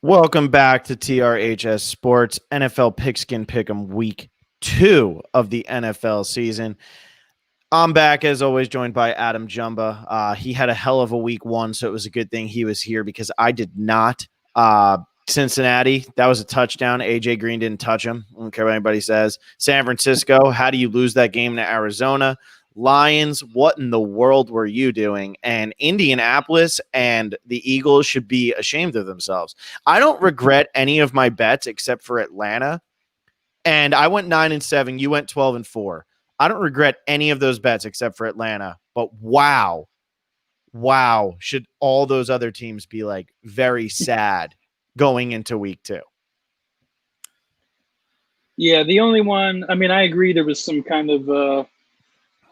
Welcome back to TRHS Sports NFL Pigskin Pick'em Week 2 of the NFL season. I'm back, as always, joined by Adam Jumba. He had a hell of a week 1, so it was a good thing he was here because I did not. Cincinnati, that was a touchdown. AJ Green didn't touch him. I don't care what anybody says. San Francisco, how do you lose that game to Arizona? Lions, what in the world were you doing? And Indianapolis and the Eagles should be ashamed of themselves. I don't regret any of my bets except for Atlanta. And I went 9-7. You went 12-4. I don't regret any of those bets except for Atlanta. But wow, should all those other teams be like very sad going into week 2? Yeah, the only one, I agree there was some kind of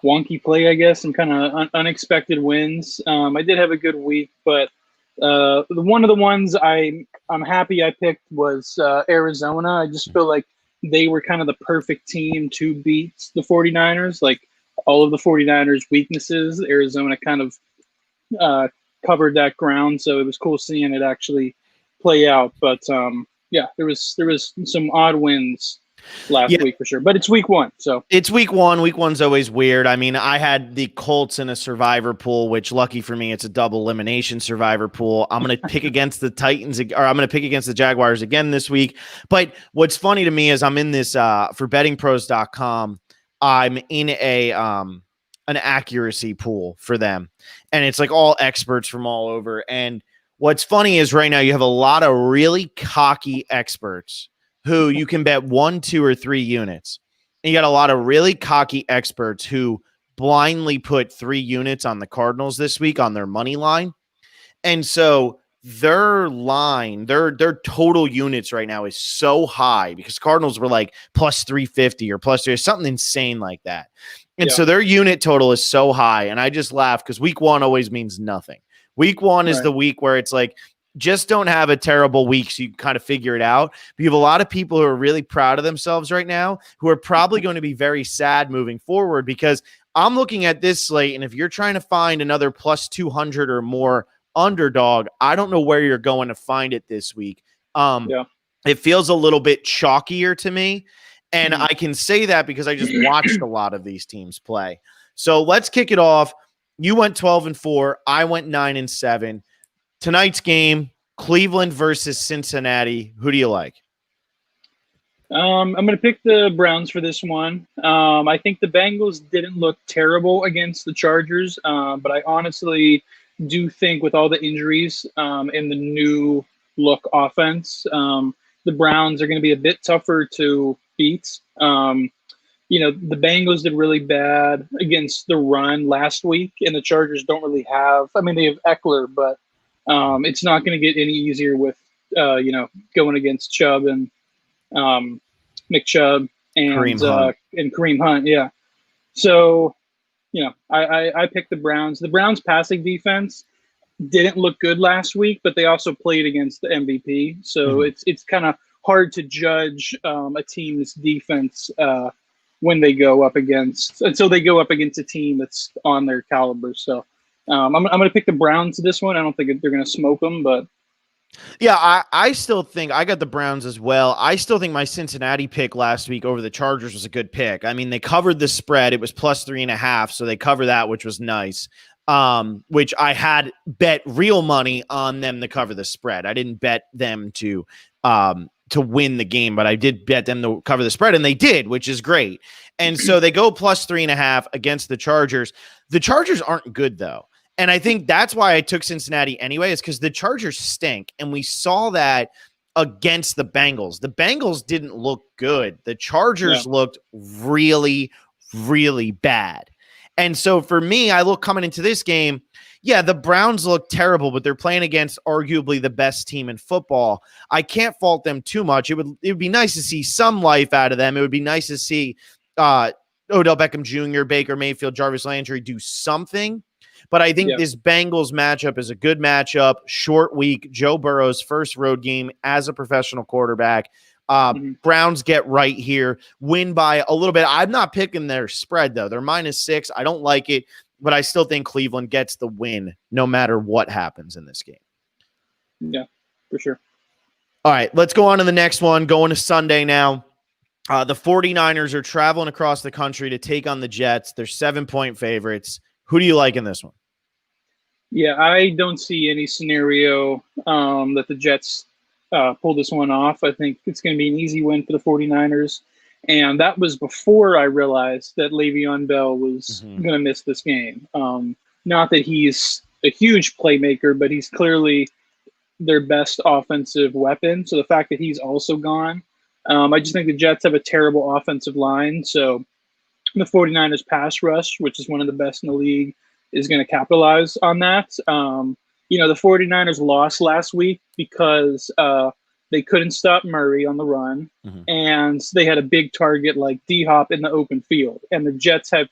wonky play, I guess, some kind of unexpected wins. I did have a good week, but one of the ones I'm happy I picked was Arizona. I just feel like they were kind of the perfect team to beat the 49ers. Like all of the 49ers' weaknesses, Arizona kind of covered that ground, so it was cool seeing it actually play out. But yeah, there was some odd wins last week for sure, but it's week 1, so it's week 1. Week 1's always weird. I mean, I had the Colts in a survivor pool, which lucky for me, it's a double elimination survivor pool. I'm going to pick against the Titans, or I'm going to pick against the Jaguars again this week. But what's funny to me is I'm in this for bettingpros.com. I'm in a an accuracy pool for them, and it's like all experts from all over. And what's funny is right now you have a lot of really cocky experts who you can bet 1, 2, or 3 units. And you got a lot of really cocky experts who blindly put 3 units on the Cardinals this week on their money line. And so their line, their total units right now is so high because Cardinals were like plus 350 or plus 3, something insane like that. And so their unit total is so high. And I just laugh because week 1 always means nothing. Week 1 is the week where it's like, just don't have a terrible week so you kind of figure it out. But you have a lot of people who are really proud of themselves right now who are probably going to be very sad moving forward because I'm looking at this slate, and if you're trying to find another plus 200 or more underdog, I don't know where you're going to find it this week. It feels a little bit chalkier to me, and I can say that because I just watched a lot of these teams play. So let's kick it off. You went 12-4. I went 9-7. Tonight's game, Cleveland versus Cincinnati. Who do you like? I'm going to pick the Browns for this one. I think the Bengals didn't look terrible against the Chargers, but I honestly do think with all the injuries and the new look offense, the Browns are going to be a bit tougher to beat. The Bengals did really bad against the run last week, and the Chargers don't really have – they have Eckler, but it's not going to get any easier with, going against Chubb and Nick Chubb and Kareem Hunt. Yeah. So, I picked the Browns. The Browns passing defense didn't look good last week, but they also played against the MVP. So it's kind of hard to judge a team's defense when they go up against, until they go up against a team that's on their caliber. So, I'm going to pick the Browns this one. I don't think they're going to smoke them, but yeah, I still think I got the Browns as well. I still think my Cincinnati pick last week over the Chargers was a good pick. I mean, they covered the spread. It was plus 3.5, so they cover that, which was nice. Which I had bet real money on them to cover the spread. I didn't bet them to win the game, but I did bet them to cover the spread, and they did, which is great. And so they go plus 3.5 against the Chargers. The Chargers aren't good, though. And I think that's why I took Cincinnati anyway, is because the Chargers stink. And we saw that against the Bengals. The Bengals didn't look good. The Chargers looked really, really bad. And so for me, I look coming into this game, the Browns look terrible, but they're playing against arguably the best team in football. I can't fault them too much. It would be nice to see some life out of them. It would be nice to see Odell Beckham Jr., Baker Mayfield, Jarvis Landry do something. But I think this Bengals matchup is a good matchup. Short week, Joe Burrow's first road game as a professional quarterback. Browns get right here, win by a little bit. I'm not picking their spread, though. They're -6. I don't like it, but I still think Cleveland gets the win no matter what happens in this game. Yeah, for sure. All right, let's go on to the next one. Going to Sunday now. The 49ers are traveling across the country to take on the Jets. They're 7-point favorites. Who do you like in this one? Yeah, I don't see any scenario that the Jets pull this one off. I think it's going to be an easy win for the 49ers. And that was before I realized that Le'Veon Bell was going to miss this game. Not that he's a huge playmaker, but he's clearly their best offensive weapon. So the fact that he's also gone, I just think the Jets have a terrible offensive line. So the 49ers pass rush, which is one of the best in the league, is going to capitalize on that. The 49ers lost last week because they couldn't stop Murray on the run, and they had a big target like D-Hop in the open field. And the Jets have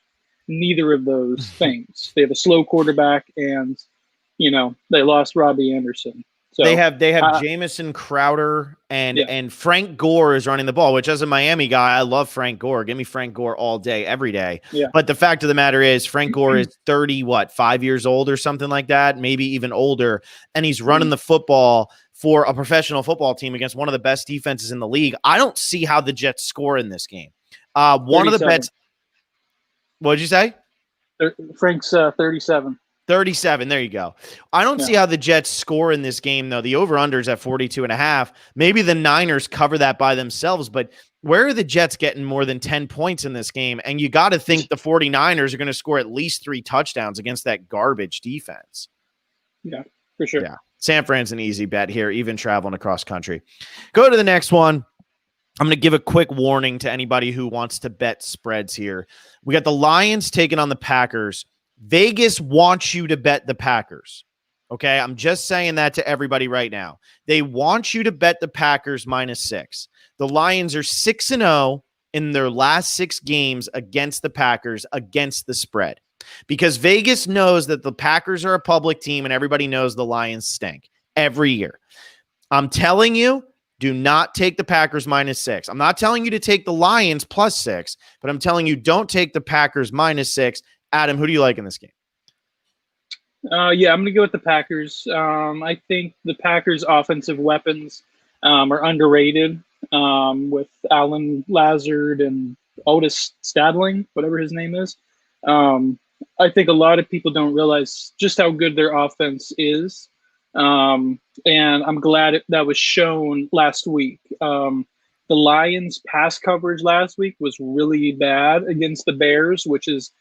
neither of those things. They have a slow quarterback, and, they lost Robbie Anderson. So they have Jamison Crowder and Frank Gore is running the ball, which as a Miami guy, I love Frank Gore. Give me Frank Gore all day, every day. Yeah. But the fact of the matter is Frank Gore is 5 years old or something like that, maybe even older. And he's running the football for a professional football team against one of the best defenses in the league. I don't see how the Jets score in this game. One of the bets. What did you say? Frank's 37. 37. There you go. I don't see how the Jets score in this game, though. The over-under is at 42.5. Maybe the Niners cover that by themselves, but where are the Jets getting more than 10 points in this game? And you got to think the 49ers are going to score at least 3 touchdowns against that garbage defense. Yeah, for sure. Yeah. San Fran's an easy bet here, even traveling across country. Go to the next one. I'm going to give a quick warning to anybody who wants to bet spreads here. We got the Lions taking on the Packers. Vegas wants you to bet the Packers. Okay, I'm just saying that to everybody right now. They want you to bet the Packers -6. The Lions are 6-0 in their last 6 games against the Packers against the spread. Because Vegas knows that the Packers are a public team and everybody knows the Lions stink every year. I'm telling you, do not take the Packers -6. I'm not telling you to take the Lions +6, but I'm telling you don't take the Packers -6. Adam, who do you like in this game? I'm going to go with the Packers. I think the Packers' offensive weapons are underrated with Alan Lazard and Otis Stadling, whatever his name is. I think a lot of people don't realize just how good their offense is. And I'm glad that was shown last week. The Lions' pass coverage last week was really bad against the Bears, which is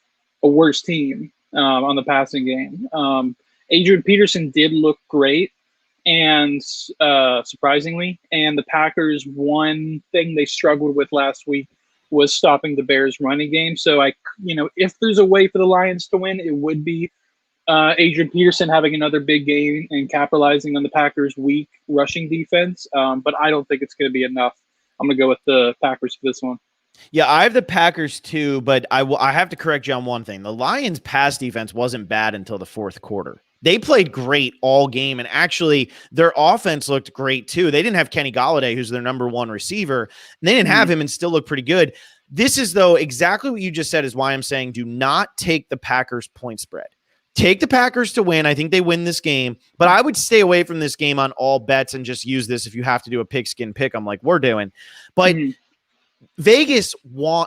a worse team on the passing game. Adrian Peterson did look great, and surprisingly, and the Packers, one thing they struggled with last week was stopping the Bears' running game. So if there's a way for the Lions to win, it would be Adrian Peterson having another big game and capitalizing on the Packers' weak rushing defense. But I don't think it's going to be enough. I'm going to go with the Packers for this one. Yeah, I have the Packers too, but I have to correct you on one thing. The Lions' pass defense wasn't bad until the fourth quarter. They played great all game, and actually their offense looked great too. They didn't have Kenny Golladay, who's their number 1 receiver, and they didn't have him and still look pretty good. This is, though, exactly what you just said is why I'm saying do not take the Packers point spread. Take the Packers to win. I think they win this game, but I would stay away from this game on all bets and just use this if you have to do a pigskin pick 'em like we're doing. But Vegas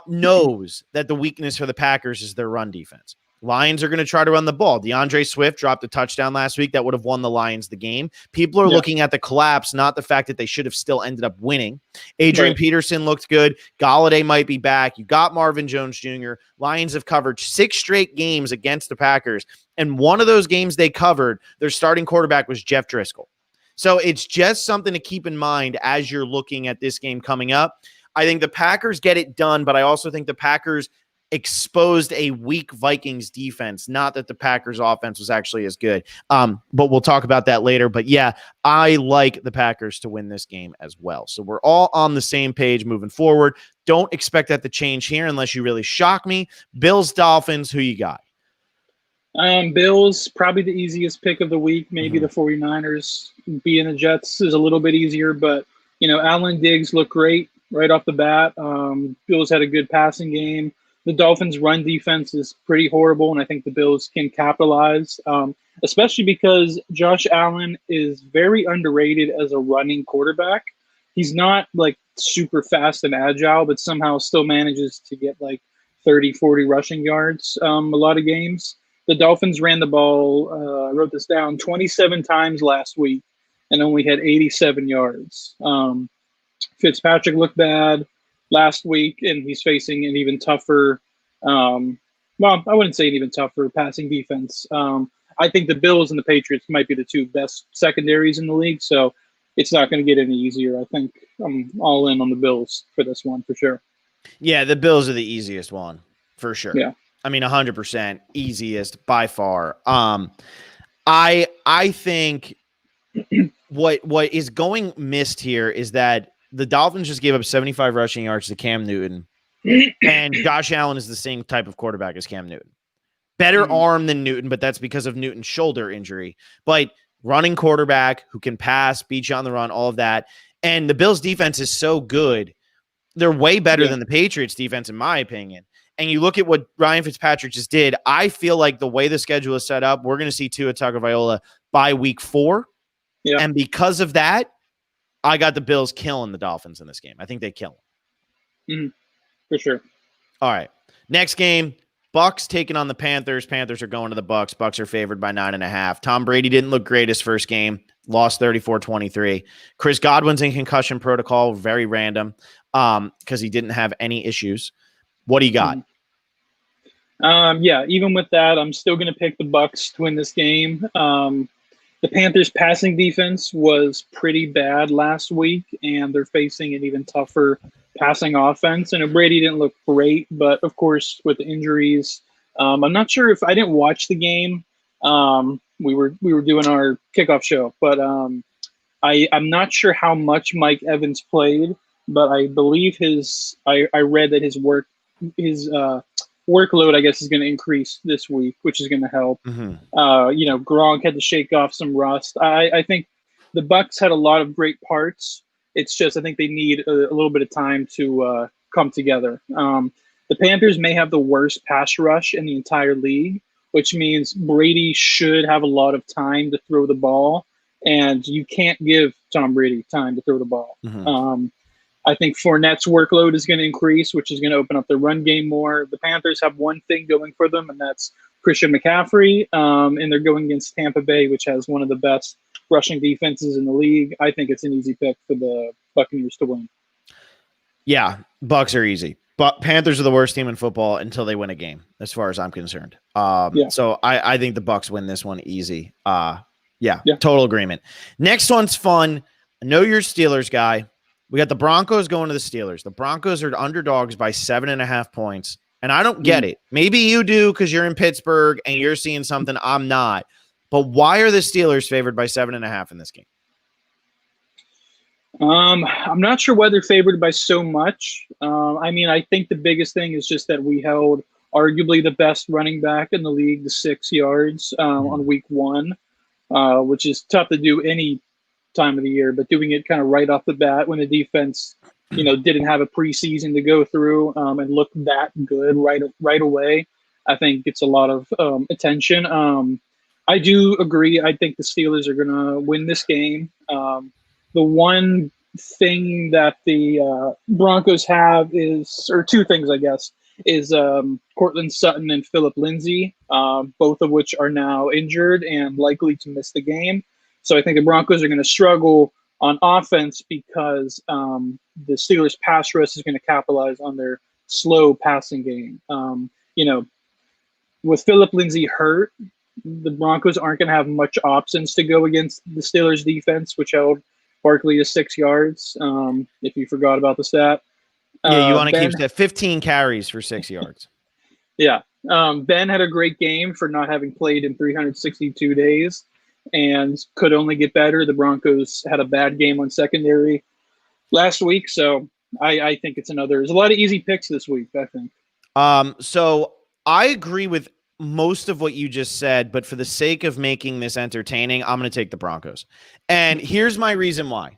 knows that the weakness for the Packers is their run defense. Lions are going to try to run the ball. DeAndre Swift dropped a touchdown last week that would have won the Lions the game. People are looking at the collapse, not the fact that they should have still ended up winning. Adrian Peterson looked good. Golladay might be back. You got Marvin Jones Jr. Lions have covered 6 straight games against the Packers, and one of those games they covered, their starting quarterback was Jeff Driscoll. So it's just something to keep in mind as you're looking at this game coming up. I think the Packers get it done, but I also think the Packers exposed a weak Vikings defense. Not that the Packers offense was actually as good. But we'll talk about that later. But yeah, I like the Packers to win this game as well. So we're all on the same page moving forward. Don't expect that to change here unless you really shock me. Bills, Dolphins, who you got? Bills, probably the easiest pick of the week. Maybe the 49ers being the Jets is a little bit easier, but Alan Diggs looked great right off the bat. Bills had a good passing game. the Dolphins' run defense is pretty horrible, and I think the Bills can capitalize, especially because Josh Allen is very underrated as a running quarterback. He's not like super fast and agile, but somehow still manages to get like 30, 40 rushing yards a lot of games. The Dolphins ran the ball, I wrote this down, 27 times last week and only had 87 yards. Fitzpatrick looked bad last week, and he's facing an even tougher, well, I wouldn't say an even tougher passing defense. I think the Bills and the Patriots might be the two best secondaries in the league, so it's not going to get any easier. I think I'm all in on the Bills for this one for sure. Yeah, the Bills are the easiest one for sure. Yeah. I mean, 100% easiest by far. I think what is going missed here is that the Dolphins just gave up 75 rushing yards to Cam Newton, and Josh Allen is the same type of quarterback as Cam Newton. Better arm than Newton, but that's because of Newton's shoulder injury. But running quarterback who can pass, beat you on the run, all of that. And the Bills' defense is so good. They're way better than the Patriots' defense, in my opinion. And you look at what Ryan Fitzpatrick just did, I feel like the way the schedule is set up, we're going to see Tua Tagovailoa by week 4. Yeah. And because of that, I got the Bills killing the Dolphins in this game. I think they kill them. For sure. All right. Next game, Bucs taking on the Panthers. Panthers are going to the Bucs. Bucs are favored by 9.5. Tom Brady didn't look great his first game. Lost 34-23. Chris Godwin's in concussion protocol. Very random because he didn't have any issues. What do you got? Yeah, even with that, I'm still going to pick the Bucs to win this game. The Panthers' passing defense was pretty bad last week, and they're facing an even tougher passing offense. And Brady didn't look great, but of course, with the injuries, I'm not sure if I didn't watch the game. We were doing our kickoff show, but I'm not sure how much Mike Evans played, but I believe I read that his workload, I guess, is going to increase this week, which is going to help. Gronk had to shake off some rust. I think the Bucs had a lot of great parts. It's just I think they need a little bit of time to come together. The Panthers may have the worst pass rush in the entire league, which means Brady should have a lot of time to throw the ball, and you can't give Tom Brady time to throw the ball. I think Fournette's workload is going to increase, which is going to open up the run game more. The Panthers have one thing going for them, and that's Christian McCaffrey, and they're going against Tampa Bay, which has one of the best rushing defenses in the league. I think it's an easy pick for the Buccaneers to win. Yeah, Bucs are easy. But Panthers are the worst team in football until they win a game, as far as I'm concerned. So I think the Bucs win this one easy. Total agreement. Next one's fun. I know you're a Steelers guy. We got the Broncos going to the Steelers. The Broncos are underdogs by 7.5 points. And I don't get it. Maybe you do because you're in Pittsburgh and you're seeing something I'm not. But why are the Steelers favored by 7.5 in this game? I'm not sure why they're favored by so much. I think the biggest thing is just that we held arguably the best running back in the league to 6 yards on week 1, which is tough to do any time of the year, but doing it kind of right off the bat when the defense, didn't have a preseason to go through and look that good right away, I think gets a lot of attention. I do agree. I think the Steelers are going to win this game. The one thing that the Broncos have or two things, I guess, is Cortland Sutton and Phillip Lindsay, both of which are now injured and likely to miss the game. So I think the Broncos are going to struggle on offense because the Steelers' pass rush is going to capitalize on their slow passing game. With Phillip Lindsay hurt, the Broncos aren't going to have much options to go against the Steelers' defense, which held Barkley to 6 yards, if you forgot about the stat. Yeah, you want to keep that 15 carries for 6 yards. Yeah. Ben had a great game for not having played in 362 days. And could only get better. The Broncos had a bad game on secondary last week, so I think there's a lot of easy picks this week, I think. So I agree with most of what you just said, but for the sake of making this entertaining, I'm going to take the Broncos. And here's my reason why.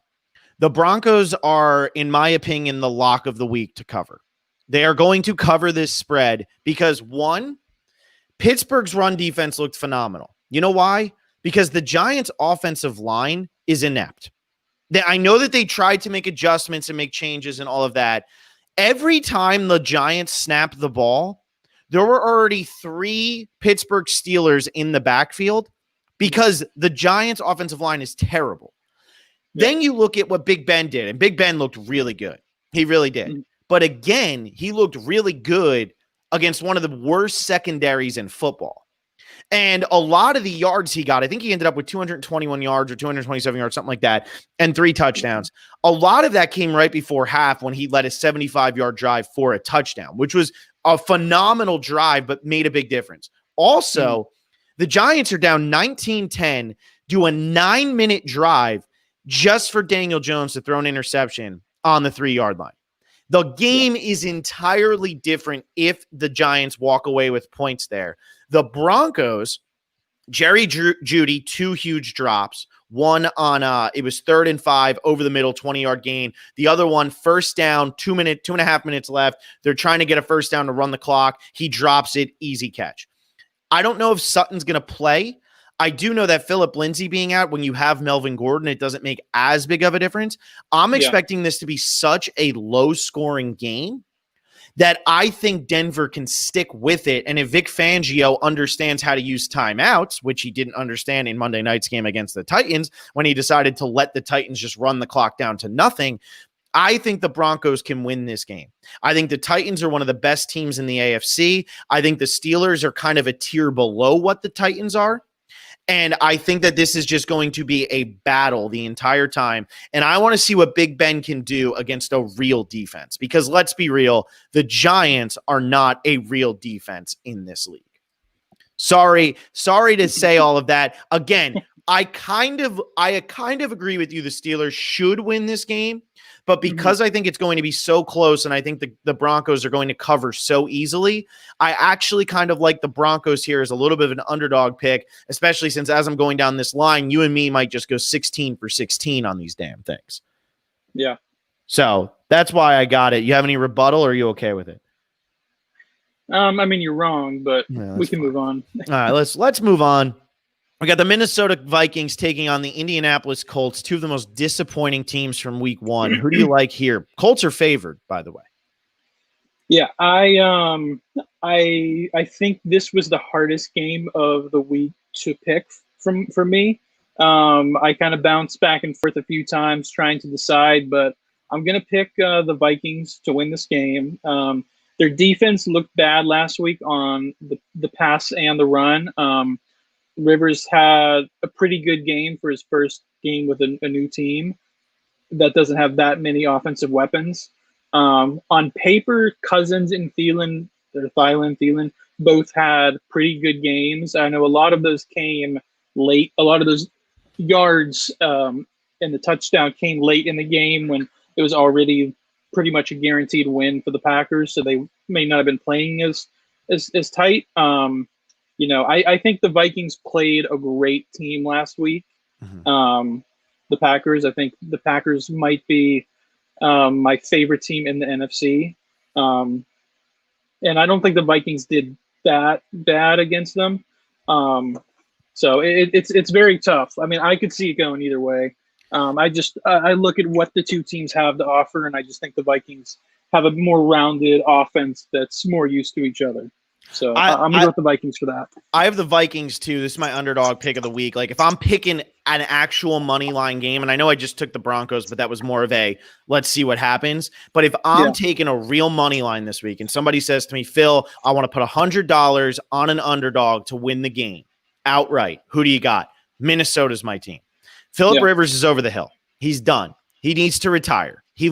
The Broncos are, in my opinion, the lock of the week to cover. They are going to cover this spread because, one, Pittsburgh's run defense looked phenomenal. You know why? Because the Giants' offensive line is inept. I know that they tried to make adjustments and make changes and all of that. Every time the Giants snapped the ball, there were already 3 Pittsburgh Steelers in the backfield because the Giants' offensive line is terrible. Yeah. Then you look at what Big Ben did, and Big Ben looked really good. He really did. Mm-hmm. But again, he looked really good against one of the worst secondaries in football. And a lot of the yards he got, I think he ended up with 221 yards or 227 yards, something like that, and 3 touchdowns. A lot of that came right before half when he led a 75-yard drive for a touchdown, which was a phenomenal drive, but made a big difference. Also, the Giants are down 19-10, do a 9-minute drive just for Daniel Jones to throw an interception on the 3-yard line. The game is entirely different if the Giants walk away with points there. The Broncos, Jerry Jeudy, 2 huge drops. One on it was 3rd and 5 over the middle, 20-yard gain. The other one, first down, 2.5 minutes left. They're trying to get a first down to run the clock. He drops it, easy catch. I don't know if Sutton's going to play. I do know that Phillip Lindsay being out, when you have Melvin Gordon, it doesn't make as big of a difference. I'm expecting this to be such a low-scoring game that I think Denver can stick with it. And if Vic Fangio understands how to use timeouts, which he didn't understand in Monday night's game against the Titans, when he decided to let the Titans just run the clock down to nothing, I think the Broncos can win this game. I think the Titans are one of the best teams in the AFC. I think the Steelers are kind of a tier below what the Titans are. And I think that this is just going to be a battle the entire time. And I want to see what Big Ben can do against a real defense. Because let's be real, the Giants are not a real defense in this league. Sorry to say all of that. Again, I kind of agree with you. The Steelers should win this game. But because I think it's going to be so close and I think the Broncos are going to cover so easily, I actually kind of like the Broncos here as a little bit of an underdog pick, especially since as I'm going down this line, you and me might just go 16 for 16 on these damn things. Yeah. So that's why I got it. You have any rebuttal or are you okay with it? I mean, you're wrong, but we can move on. All right, let's move on. We got the Minnesota Vikings taking on the Indianapolis Colts, 2 of the most disappointing teams from week 1. Who do you like here? Colts are favored, by the way. Yeah, I think this was the hardest game of the week to pick for me. I kind of bounced back and forth a few times trying to decide, but I'm going to pick the Vikings to win this game. Their defense looked bad last week on the pass and the run. Rivers had a pretty good game for his first game with a new team that doesn't have that many offensive weapons. On paper, Cousins and Thielen both had pretty good games. I know a lot of those came late. A lot of those yards and the touchdown came late in the game when it was already pretty much a guaranteed win for the Packers, so they may not have been playing as tight. I think the Vikings played a great team last week. The Packers, I think the Packers might be my favorite team in the NFC. And I don't think the Vikings did that bad against them. So it's very tough. I mean, I could see it going either way. I look at what the 2 teams have to offer, and I just think the Vikings have a more rounded offense that's more used to each other. So I'm going to go with the Vikings for that. I have the Vikings too. This is my underdog pick of the week. Like if I'm picking an actual money line game, and I know I just took the Broncos, but that was more of a let's see what happens. But if I'm taking a real money line this week and somebody says to me, Phil, I want to put $100 on an underdog to win the game outright. Who do you got? Minnesota's my team. Phillip Rivers is over the hill. He's done. He needs to retire. His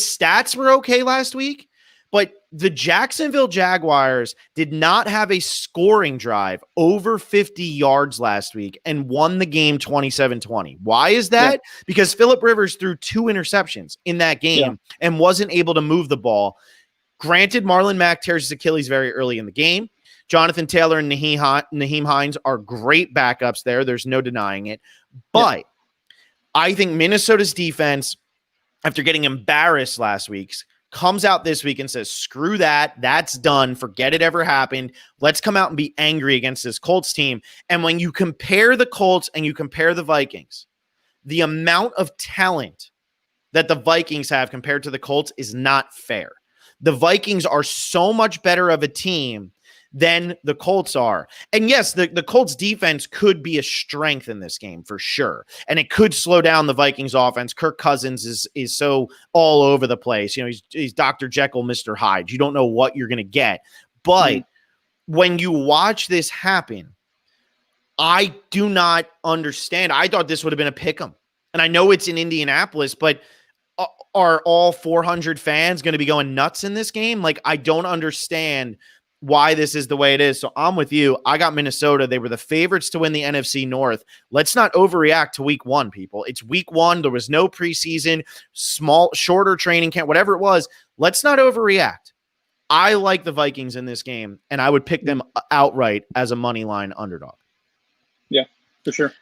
stats were okay last week, but the Jacksonville Jaguars did not have a scoring drive over 50 yards last week and won the game 27-20. Why is that? Because Phillip Rivers threw 2 interceptions in that game and wasn't able to move the ball. Granted, Marlon Mack tears his Achilles very early in the game. Jonathan Taylor and Nyheim Hines are great backups there. There's no denying it. But I think Minnesota's defense, after getting embarrassed last week, comes out this week and says, screw that. That's done. Forget it ever happened. Let's come out and be angry against this Colts team. And when you compare the Colts and you compare the Vikings, the amount of talent that the Vikings have compared to the Colts is not fair. The Vikings are so much better of a team than the Colts are. And yes, the Colts defense could be a strength in this game for sure. And it could slow down the Vikings offense. Kirk Cousins is so all over the place. You know, he's Dr. Jekyll, Mr. Hyde. You don't know what you're going to get. But when you watch this happen, I do not understand. I thought this would have been a pick'em. And I know it's in Indianapolis, but are all 400 fans going to be going nuts in this game? Like, I don't understand why this is the way it is. So I'm with you. I got Minnesota. They were the favorites to win the NFC North. Let's not overreact to week one, people. It's week one. There was no preseason, shorter training camp, whatever it was. Let's not overreact. I like the Vikings in this game, and I would pick them outright as a money line underdog. Yeah, for sure.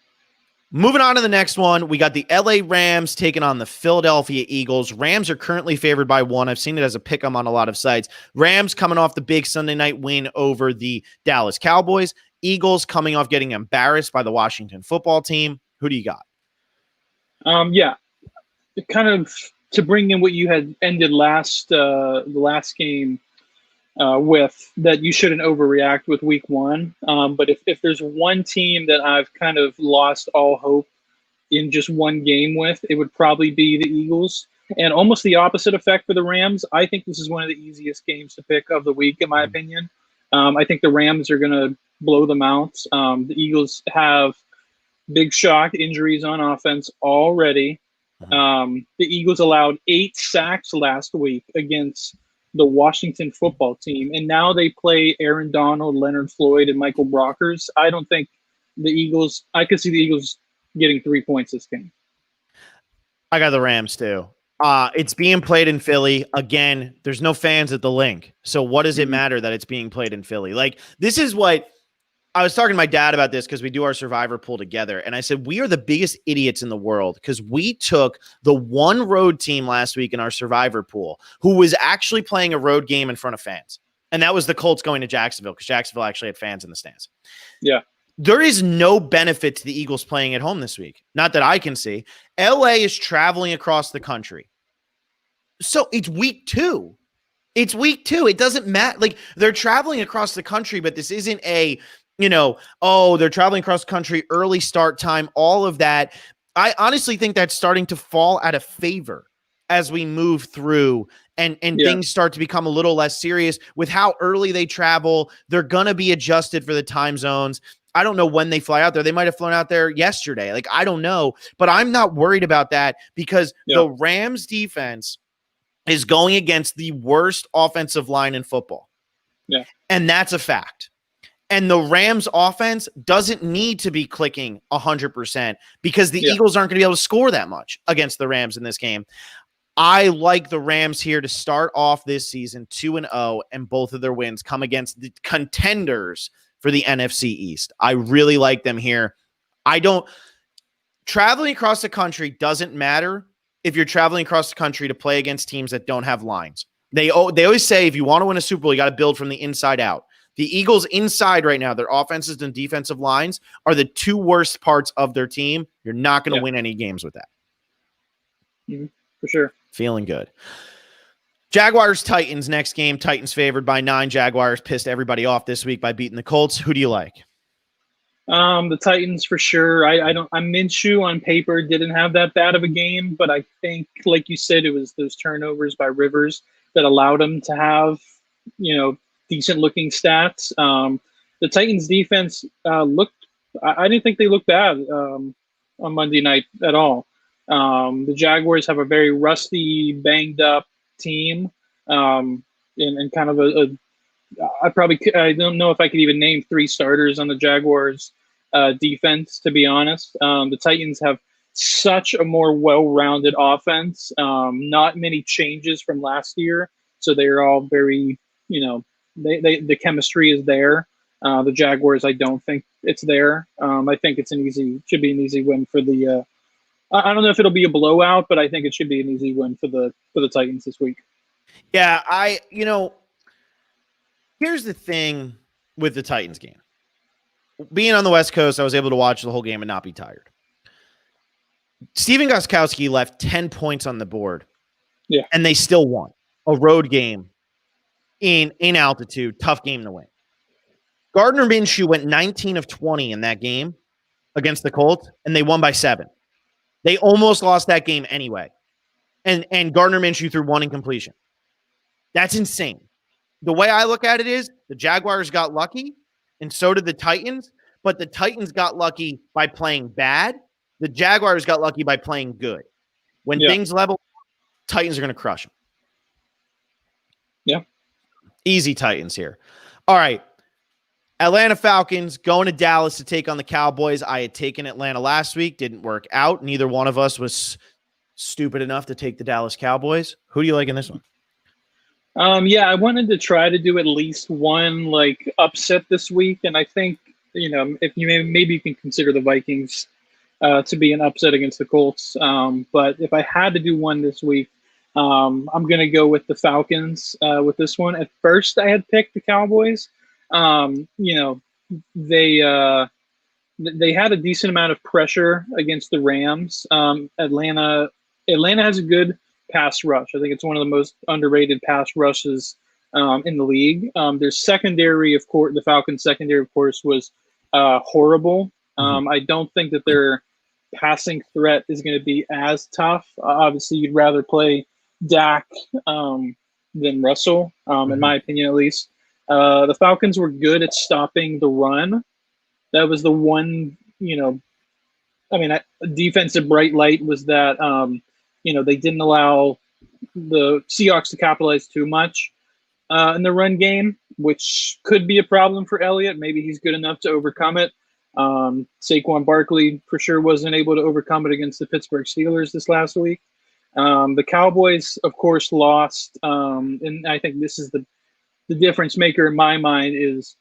Moving on to the next one, we got the LA Rams taking on the Philadelphia Eagles. Rams are currently favored by 1. I've seen it as a pick 'em on a lot of sites. Rams coming off the big Sunday night win over the Dallas Cowboys. Eagles coming off getting embarrassed by the Washington football team. Who do you got? Yeah, kind of to bring in what you had ended the last game with, that you shouldn't overreact with week one. But if there's one team that I've kind of lost all hope in just one game with, it would probably be the Eagles. And almost the opposite effect for the Rams. I think this is one of the easiest games to pick of the week, in my opinion. I think the Rams are going to blow them out. The Eagles have big shock injuries on offense already. The Eagles allowed 8 sacks last week against the Washington football team, and now they play Aaron Donald, Leonard Floyd, and Michael Brockers. I don't think I could see the Eagles getting 3 points this game. I got the Rams too. It's being played in Philly. Again, there's no fans at the Link. So what does it matter that it's being played in Philly? Like, this is what I was talking to my dad about this because we do our Survivor pool together. And I said, we are the biggest idiots in the world because we took the one road team last week in our Survivor pool who was actually playing a road game in front of fans. And that was the Colts going to Jacksonville because Jacksonville actually had fans in the stands. Yeah. There is no benefit to the Eagles playing at home this week. Not that I can see. LA is traveling across the country. So it's week 2. It's week 2. It doesn't matter. Like, they're traveling across the country, but this isn't a, they're traveling across the country, early start time, all of that. I honestly think that's starting to fall out of favor as we move through and things start to become a little less serious with how early they travel. They're going to be adjusted for the time zones. I don't know when they fly out there. They might have flown out there yesterday. Like, I don't know, but I'm not worried about that because the Rams defense is going against the worst offensive line in football. Yeah. And that's a fact. And the Rams offense doesn't need to be clicking 100% because the Eagles aren't going to be able to score that much against the Rams in this game. I like the Rams here to start off this season 2-0, and both of their wins come against the contenders for the NFC East. I really like them here. Traveling across the country doesn't matter if you're traveling across the country to play against teams that don't have lines. They always say if you want to win a Super Bowl, you got to build from the inside out. The Eagles inside right now, their offenses and defensive lines are the 2 worst parts of their team. You're not going to win any games with that. For sure. Feeling good. Jaguars, Titans, next game. Titans favored by 9. Jaguars pissed everybody off this week by beating the Colts. Who do you like? The Titans for sure. Minshew on paper didn't have that bad of a game, but I think, like you said, it was those turnovers by Rivers that allowed him to have, decent looking stats. The Titans defense looked, I didn't think they looked bad on Monday night at all. The Jaguars have a very rusty, banged up team, and kind of I don't know if I could even name 3 starters on the Jaguars defense, to be honest. The Titans have such a more well-rounded offense, not many changes from last year. So they're all very, the chemistry is there. The Jaguars, I don't think it's there. I think should be an easy win for the, I don't know if it'll be a blowout, but I think it should be an easy win for the Titans this week. Yeah, here's the thing with the Titans game. Being on the West Coast, I was able to watch the whole game and not be tired. Steven Gostkowski left 10 points on the board. Yeah. And they still won a road game in altitude, tough game to win. Gardner Minshew went 19 of 20 in that game against the Colts, and they won by 7. They almost lost that game anyway. And Gardner Minshew threw 1 incompletion. That's insane. The way I look at it is the Jaguars got lucky, and so did the Titans, but the Titans got lucky by playing bad. The Jaguars got lucky by playing good. When things level, Titans are going to crush them. Yeah. Easy Titans here. All right. Atlanta Falcons going to Dallas to take on the Cowboys. I had taken Atlanta last week. Didn't work out. Neither one of us was stupid enough to take the Dallas Cowboys. Who do you like in this one? I wanted to try to do at least one upset this week, and I think if you maybe you can consider the Vikings to be an upset against the Colts. But if I had to do one this week, I'm going to go with the Falcons with this one. At first, I had picked the Cowboys. They had a decent amount of pressure against the Rams. Atlanta has a good pass rush. I think it's one of the most underrated pass rushes in the league. Their secondary, of course, the Falcons' secondary, of course, was horrible. I don't think that their passing threat is going to be as tough. Obviously, you'd rather play Dak than Russell, in my opinion, at least. The Falcons were good at stopping the run. That was the one, defensive bright light was that, they didn't allow the Seahawks to capitalize too much in the run game, which could be a problem for Elliott. Maybe he's good enough to overcome it. Saquon Barkley for sure wasn't able to overcome it against the Pittsburgh Steelers this last week. The Cowboys, of course, lost. And I think this is the difference maker in my mind is,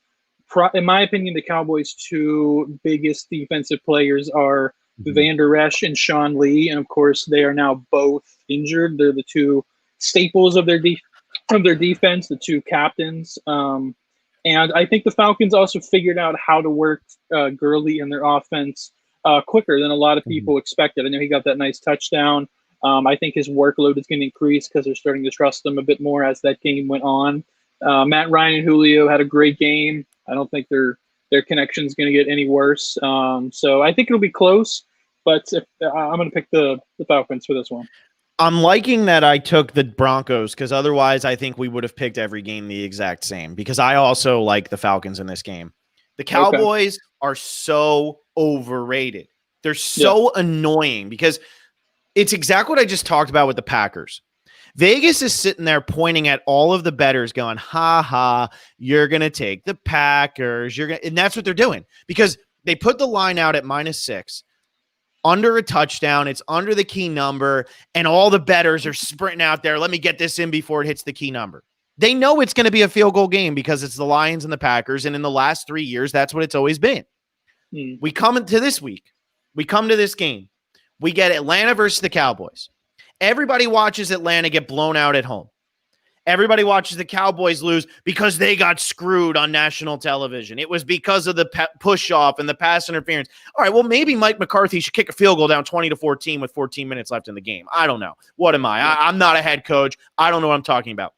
in my opinion, the Cowboys' 2 biggest defensive players are Van Der Esch and Sean Lee. And of course, they are now both injured. They're the 2 staples of their defense, the 2 captains. And I think the Falcons also figured out how to work Gurley in their offense quicker than a lot of people expected. I know he got that nice touchdown. I think his workload is going to increase because they're starting to trust him a bit more as that game went on. Matt Ryan and Julio had a great game. I don't think their connection is going to get any worse. So I think it'll be close, but I'm going to pick the Falcons for this one. I'm liking that I took the Broncos because otherwise I think we would have picked every game the exact same because I also like the Falcons in this game. The Cowboys are so overrated. They're so annoying because it's exactly what I just talked about with the Packers. Vegas is sitting there pointing at all of the bettors going, ha ha, you're going to take the Packers. And that's what they're doing because they put the line out at -6 under a touchdown. It's under the key number and all the bettors are sprinting out there. Let me get this in before it hits the key number. They know it's going to be a field goal game because it's the Lions and the Packers. And in the last 3 years, that's what it's always been. We come into this week. We come to this game. We get Atlanta versus the Cowboys. Everybody watches Atlanta get blown out at home. Everybody watches the Cowboys lose because they got screwed on national television. It was because of the push-off and the pass interference. All right, well, maybe Mike McCarthy should kick a field goal down 20-14 with 14 minutes left in the game. I don't know. What am I? I'm not a head coach. I don't know what I'm talking about.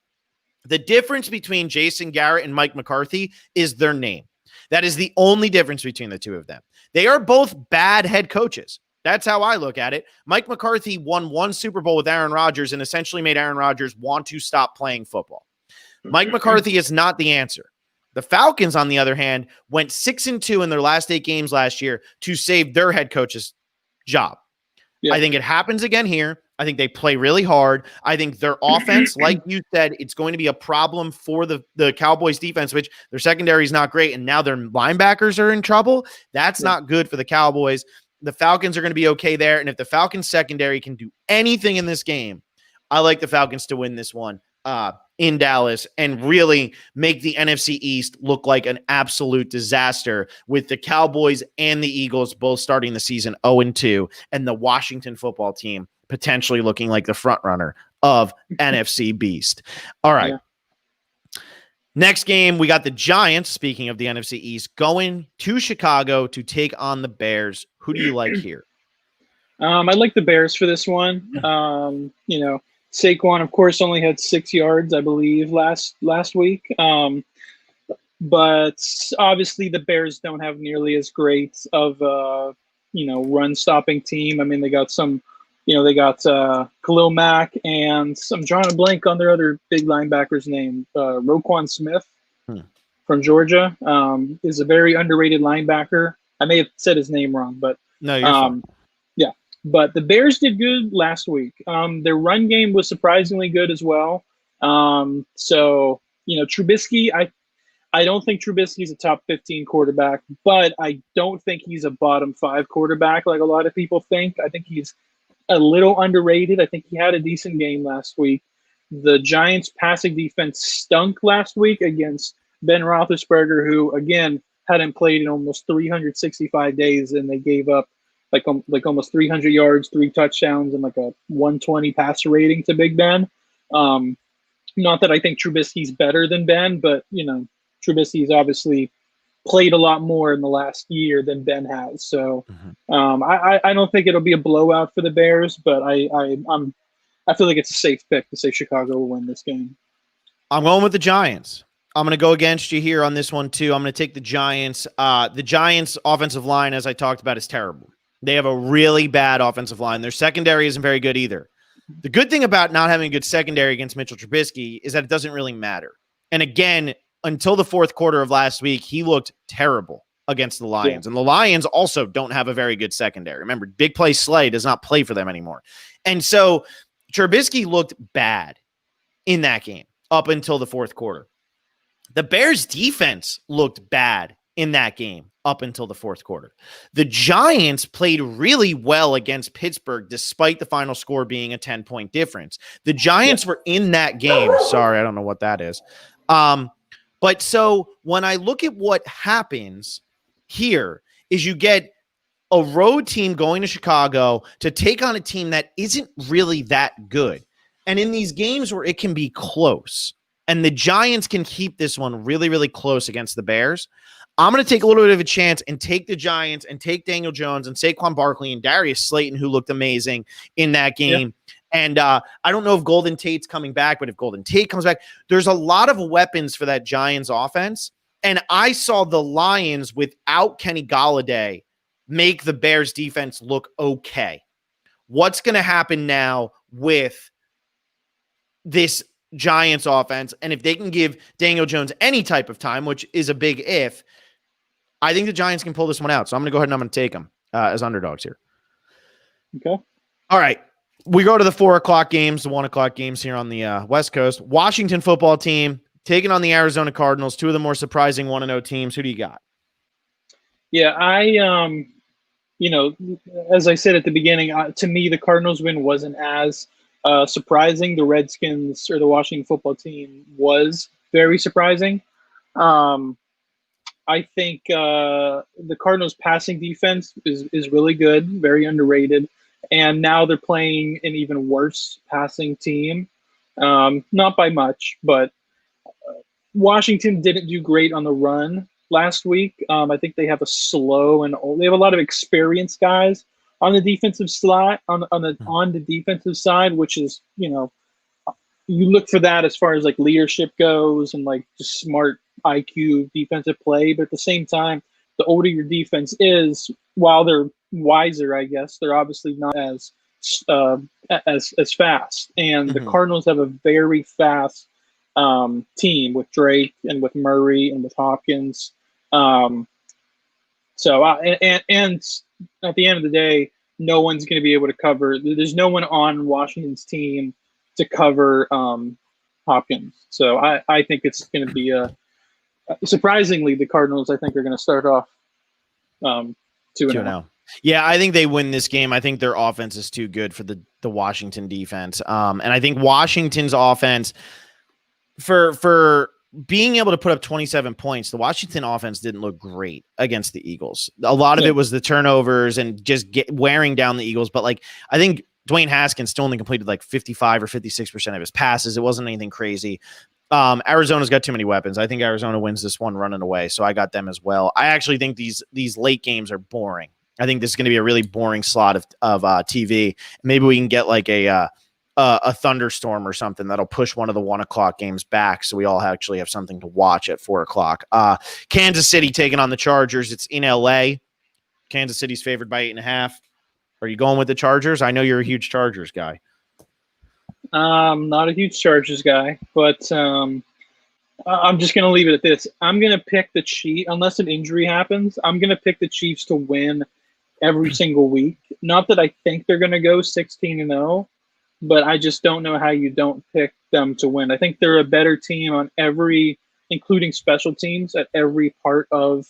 The difference between Jason Garrett and Mike McCarthy is their name. That is the only difference between the two of them. They are both bad head coaches. That's how I look at it. Mike McCarthy won 1 Super Bowl with Aaron Rodgers and essentially made Aaron Rodgers want to stop playing football. Mike McCarthy is not the answer. The Falcons, on the other hand, went 6-2 in their last 8 games last year to save their head coach's job. I think it happens again here. I think they play really hard. I think their offense, like you said, it's going to be a problem for the Cowboys defense, which their secondary is not great. And now their linebackers are in trouble. That's not good for the Cowboys. The Falcons are going to be okay there. And if the Falcons secondary can do anything in this game, I like the Falcons to win this one in Dallas and really make the NFC East look like an absolute disaster with the Cowboys and the Eagles both starting the season 0-2 and the Washington football team potentially looking like the front runner of NFC Beast. All right. Yeah. Next game, we got the Giants, speaking of the NFC East, going to Chicago to take on the Bears. Who do you like here? I like the Bears for this one. Saquon, of course, only had 6 yards, I believe, last week. But obviously the Bears don't have nearly as great of a, run stopping team. I mean, they got Khalil Mack, and I'm drawing a blank on their other big linebacker's name. Roquan Smith from Georgia is a very underrated linebacker. I may have said his name wrong, but no, you're fine. Yeah. But the Bears did good last week. Their run game was surprisingly good as well. Trubisky, I don't think Trubisky's a top 15 quarterback, but I don't think he's a bottom 5 quarterback like a lot of people think. I think he's a little underrated. I think he had a decent game last week. The Giants' passing defense stunk last week against Ben Roethlisberger, who, again, hadn't played in almost 365 days, and they gave up like almost 300 yards, 3 touchdowns, and like a 120 passer rating to Big Ben. Not that I think Trubisky's better than Ben, but, Trubisky's obviously played a lot more in the last year than Ben has. So I don't think it'll be a blowout for the Bears, but I feel like it's a safe pick to say Chicago will win this game. I'm going with the Giants. I'm going to go against you here on this one too. I'm going to take the Giants. The Giants' offensive line, as I talked about, is terrible. They have a really bad offensive line. Their secondary isn't very good either. The good thing about not having a good secondary against Mitchell Trubisky is that it doesn't really matter. And again, until the fourth quarter of last week, he looked terrible against the Lions. Yeah. And the Lions also don't have a very good secondary. Remember, Big Play Slay does not play for them anymore. And so Trubisky looked bad in that game up until the fourth quarter. The Bears' defense looked bad in that game up until the fourth quarter. The Giants played really well against Pittsburgh, despite the final score being a 10-point difference. The Giants were in that game. Sorry, I don't know what that is. But so when I look at what happens here is you get a road team going to Chicago to take on a team that isn't really that good. And in these games where it can be close, and the Giants can keep this one really, really close against the Bears, I'm going to take a little bit of a chance and take the Giants and take Daniel Jones and Saquon Barkley and Darius Slayton, who looked amazing in that game. Yeah. And I don't know if Golden Tate's coming back, but if Golden Tate comes back, there's a lot of weapons for that Giants offense. And I saw the Lions without Kenny Golladay make the Bears defense look okay. What's going to happen now with this Giants offense? And if they can give Daniel Jones any type of time, which is a big if, I think the Giants can pull this one out. So I'm going to go ahead and I'm going to take them as underdogs here. Okay. All right. We go to the 4 o'clock games, the 1 o'clock games here on the West Coast. Washington football team taking on the Arizona Cardinals, 2 of the more surprising 1-0 teams. Who do you got? Yeah, as I said at the beginning, to me, the Cardinals win wasn't as surprising. The Redskins or the Washington football team was very surprising. I think the Cardinals passing defense is really good, very underrated. And now they're playing an even worse passing team. Not by much, but Washington didn't do great on the run last week. I think they have they have a lot of experienced guys on the defensive slot, on the defensive side, which is, you look for that as far as like leadership goes and like just smart IQ defensive play. But at the same time, the older your defense is, while they're wiser, I guess, they're obviously not as fast. And the Cardinals have a very fast team with Drake and with Murray and with Hopkins. And at the end of the day, no one's going to be able to cover. There's no one on Washington's team to cover Hopkins. So I think it's going to be surprisingly, the Cardinals, I think, are going to start off 2-0. Yeah, I think they win this game. I think their offense is too good for the Washington defense. And I think Washington's offense, for being able to put up 27 points, the Washington offense didn't look great against the Eagles. A lot of it was the turnovers and just wearing down the Eagles. But I think Dwayne Haskins still only completed like 55 or 56% of his passes. It wasn't anything crazy. Arizona's got too many weapons. I think Arizona wins this one running away, so I got them as well. I actually think these late games are boring. I think this is going to be a really boring slot of TV. Maybe we can get like a thunderstorm or something that'll push one of the 1 o'clock games back, so we all actually have something to watch at 4 o'clock. Kansas City taking on the Chargers. It's in LA. Kansas City's favored by 8.5. Are you going with the Chargers? I know you're a huge Chargers guy. Not a huge Chargers guy, but I'm just going to leave it at this. I'm going to pick the Chiefs, unless an injury happens. I'm going to pick the Chiefs to win every single week. Not that I think they're going to go 16-0, but I just don't know how you don't pick them to win. I think they're a better team on every, including special teams, at every part of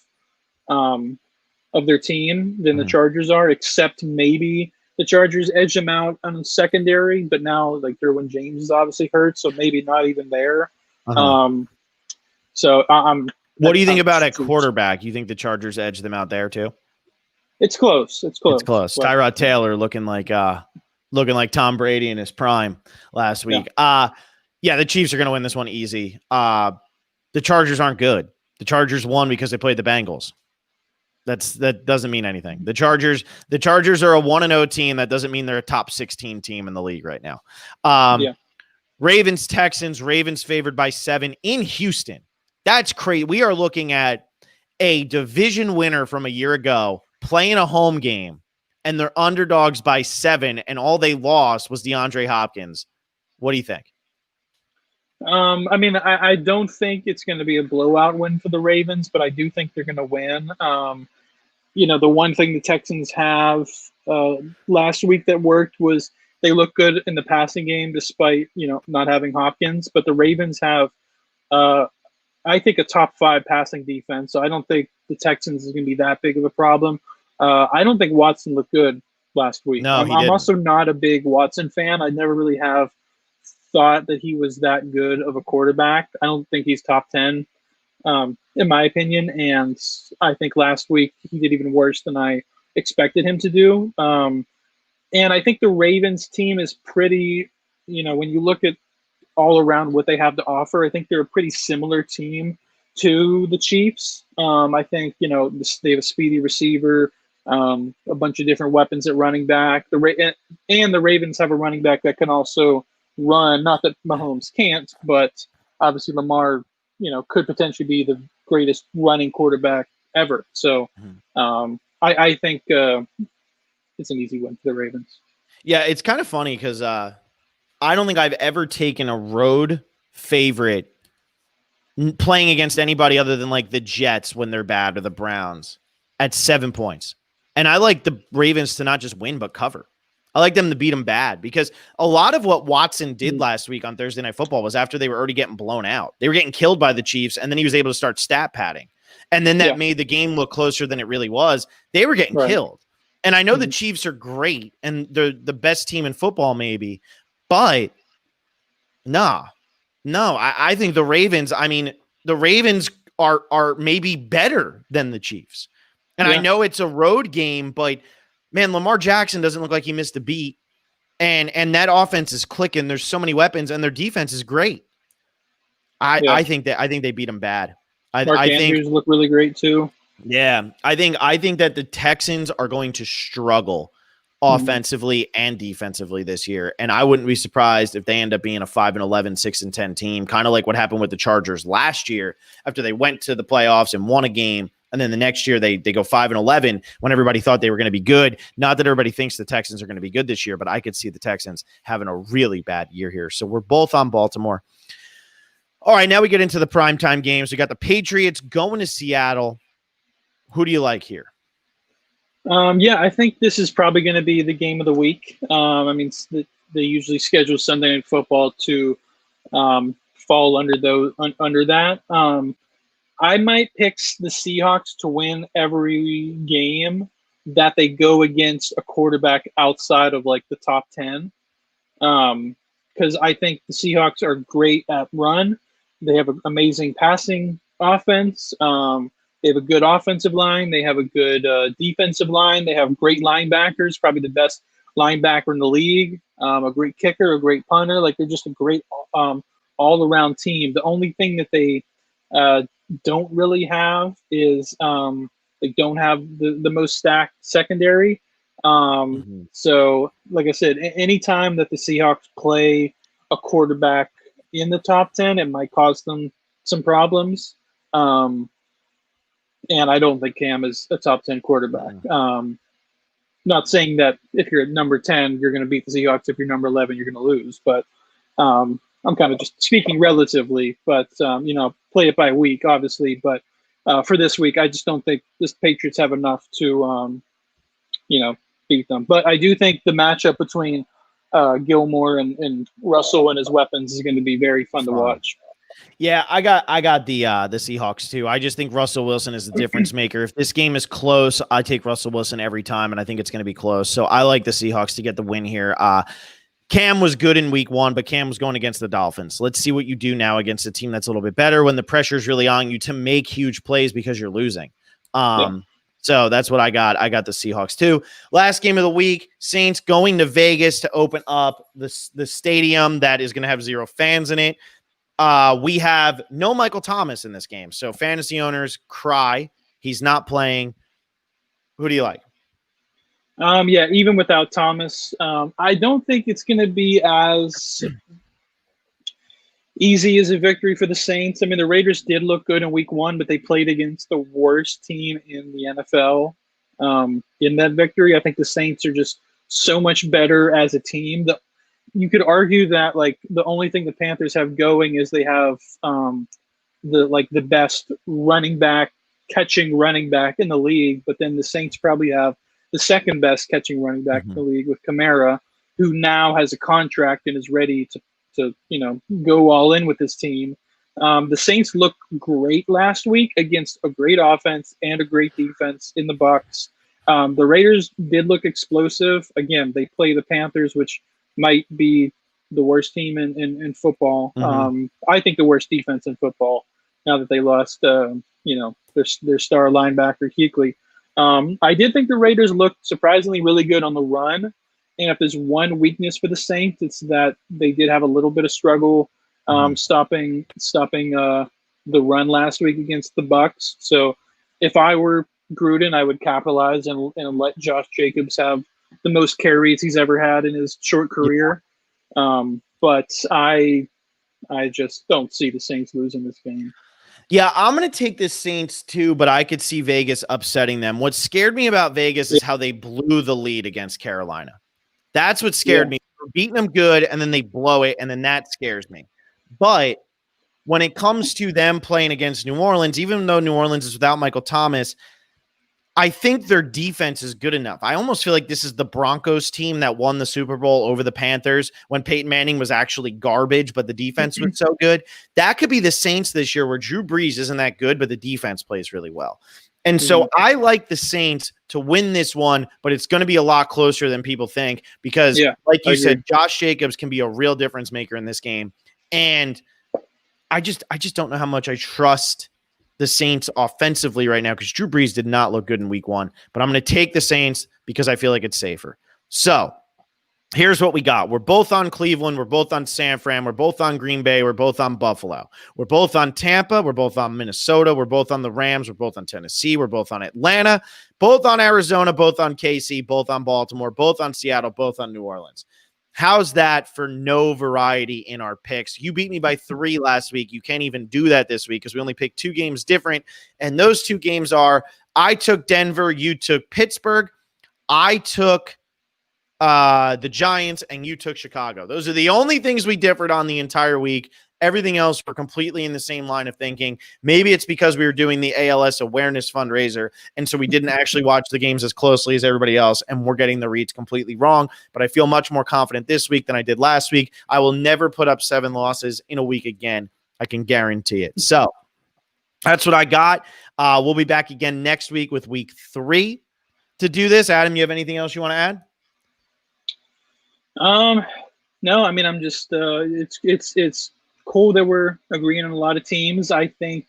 their team than the Chargers are, except maybe the Chargers edge them out on the secondary, but now like Derwin James is obviously hurt, so maybe not even there. So I'm. What do you think about at quarterback? You think the Chargers edge them out there too? It's close. It's close. Tyrod Taylor looking like Tom Brady in his prime last week. Yeah, the Chiefs are going to win this one easy. The Chargers aren't good. The Chargers won because they played the Bengals. That doesn't mean anything. The Chargers are a 1-0 team. That doesn't mean they're a top 16 team in the league right now. Ravens, Texans, Ravens favored by 7 in Houston. That's crazy. We are looking at a division winner from a year ago playing a home game, and they're underdogs by 7, and all they lost was DeAndre Hopkins. What do you think? I mean, I don't think it's going to be a blowout win for the Ravens, but I do think they're going to win. The one thing the Texans have last week that worked was they look good in the passing game despite, not having Hopkins. But the Ravens have, I think, a top 5 passing defense. So I don't think the Texans is going to be that big of a problem. I don't think Watson looked good last week. No, I'm also not a big Watson fan. I never really have thought that he was that good of a quarterback. I don't think he's top 10, in my opinion. And I think last week he did even worse than I expected him to do. And I think the Ravens team is pretty, when you look at all around what they have to offer, I think they're a pretty similar team to the Chiefs. I think, they have a speedy receiver, a bunch of different weapons at running back. And the Ravens have a running back that can also run. Not that Mahomes can't, but obviously Lamar, could potentially be the greatest running quarterback ever. So I think it's an easy win for the Ravens. Yeah, it's kind of funny because I don't think I've ever taken a road favorite playing against anybody other than like the Jets when they're bad or the Browns at 7 points. And I like the Ravens to not just win, but cover. I like them to beat them bad because a lot of what Watson did last week on Thursday Night Football was after they were already getting blown out. They were getting killed by the Chiefs, and then he was able to start stat padding. And then that made the game look closer than it really was. They were getting killed. And I know the Chiefs are great, and they're the best team in football maybe, but no, I think the Ravens, are maybe better than the Chiefs. And I know it's a road game, but man, Lamar Jackson doesn't look like he missed a beat. And that offense is clicking. There's so many weapons, and their defense is great. I think they beat them bad. Mark Andrews look really great too. Yeah. I think that the Texans are going to struggle offensively and defensively this year. And I wouldn't be surprised if they end up being a 5-11, 6-10 team, kind of like what happened with the Chargers last year after they went to the playoffs and won a game. And then the next year they go 5-11 when everybody thought they were going to be good. Not that everybody thinks the Texans are going to be good this year, but I could see the Texans having a really bad year here. So we're both on Baltimore. All right, now we get into the primetime games. We got the Patriots going to Seattle. Who do you like here? I think this is probably going to be the game of the week. They usually schedule Sunday Night Football to fall under that. I might pick the Seahawks to win every game that they go against a quarterback outside of like the top 10. Because I think the Seahawks are great at run. They have an amazing passing offense. They have a good offensive line. They have a good defensive line. They have great linebackers, probably the best linebacker in the league, a great kicker, a great punter. Like they're just a great all around team. The only thing that they uh, don't really have is they don't have the most stacked secondary. Mhm. So, like I said, anytime that the Seahawks play a quarterback in the top 10, it might cause them some problems. Um, and I don't think Cam is a top 10 quarterback. Mhm. Not saying that if you're at number 10, you're going to beat the Seahawks. If you're number 11, you're going to lose. But I'm kind of just speaking relatively, but, play it by week, obviously. But for this week, I just don't think the Patriots have enough to, beat them. But I do think the matchup between Gilmore and Russell and his weapons is going to be very fun to Fun. watch. Yeah, I got the Seahawks too. I just think Russell Wilson is the difference maker. If this game is close, I take Russell Wilson every time, and I think it's going to be close. So I like the Seahawks to get the win here. Cam was good in week 1, but Cam was going against the Dolphins. Let's see what you do now against a team that's a little bit better when the pressure is really on you to make huge plays because you're losing. Yeah. So that's what I got. I got the Seahawks too. Last game of the week, Saints going to Vegas to open up the stadium that is going to have 0 fans in it. We have no Michael Thomas in this game. So fantasy owners cry. He's not playing. Who do you like? Yeah, even without Thomas, I don't think it's going to be as easy as a victory for the Saints. I mean, the Raiders did look good in week 1, but they played against the worst team in the NFL in that victory. I think the Saints are just so much better as a team. You could argue that like the only thing the Panthers have going is they have the best catching running back in the league, but then the Saints probably have the second best catching running back in the league with Kamara, who now has a contract and is ready to go all in with this team. The Saints looked great last week against a great offense and a great defense in the Bucs. The Raiders did look explosive. Again, they play the Panthers, which might be the worst team in football. I think the worst defense in football now that they lost, their star linebacker Kuechly. I did think the Raiders looked surprisingly really good on the run. And if there's one weakness for the Saints, it's that they did have a little bit of struggle stopping the run last week against the Bucs. So if I were Gruden, I would capitalize and let Josh Jacobs have the most carries he's ever had in his short career. But I just don't see the Saints losing this game. Yeah, I'm going to take the Saints too, but I could see Vegas upsetting them. What scared me about Vegas is how they blew the lead against Carolina. That's what scared me. We're beating them good, and then they blow it, and then that scares me. But when it comes to them playing against New Orleans, even though New Orleans is without Michael Thomas, I think their defense is good enough. I almost feel like this is the Broncos team that won the Super Bowl over the Panthers when Peyton Manning was actually garbage, but the defense was so good. That could be the Saints this year where Drew Brees isn't that good, but the defense plays really well. And so I like the Saints to win this one, but it's going to be a lot closer than people think because, like you said, Josh Jacobs can be a real difference maker in this game. And I just don't know how much I trust the Saints offensively right now because Drew Brees did not look good in week 1. But I'm going to take the Saints because I feel like it's safer. So here's what we got. We're both on Cleveland. We're both on San Fran. We're both on Green Bay. We're both on Buffalo. We're both on Tampa. We're both on Minnesota. We're both on the Rams. We're both on Tennessee. We're both on Atlanta. Both on Arizona. Both on KC. Both on Baltimore. Both on Seattle. Both on New Orleans. How's that for no variety in our picks? You beat me by 3 last week. You can't even do that this week because we only picked 2 games different. And those 2 games are I took Denver. You took Pittsburgh. I took the Giants, and you took Chicago. Those are the only things we differed on the entire week. Everything else, we're completely in the same line of thinking. Maybe it's because we were doing the ALS awareness fundraiser, and so we didn't actually watch the games as closely as everybody else, and we're getting the reads completely wrong. But I feel much more confident this week than I did last week. I will never put up 7 losses in a week again. I can guarantee it. So that's what I got. We'll be back again next week with week 3 to do this. Adam, you have anything else you want to add? No, I mean, I'm just, it's cool that we're agreeing on a lot of teams. I think,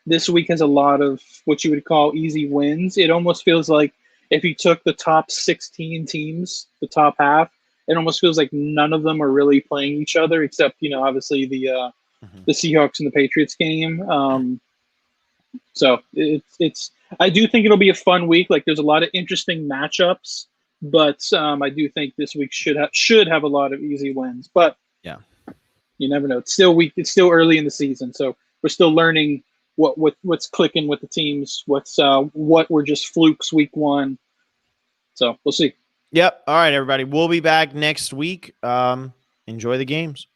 this week has a lot of what you would call easy wins. It almost feels like if you took the top 16 teams, the top half, it almost feels like none of them are really playing each other, except obviously the Seahawks and the Patriots game. So it's I do think it'll be a fun week. Like there's a lot of interesting matchups, but I do think this week should have a lot of easy wins. But yeah, you never know. It's still week. It's still early in the season, so we're still learning what's clicking with the teams. What were just flukes week one. So we'll see. Yep. All right, everybody. We'll be back next week. Enjoy the games.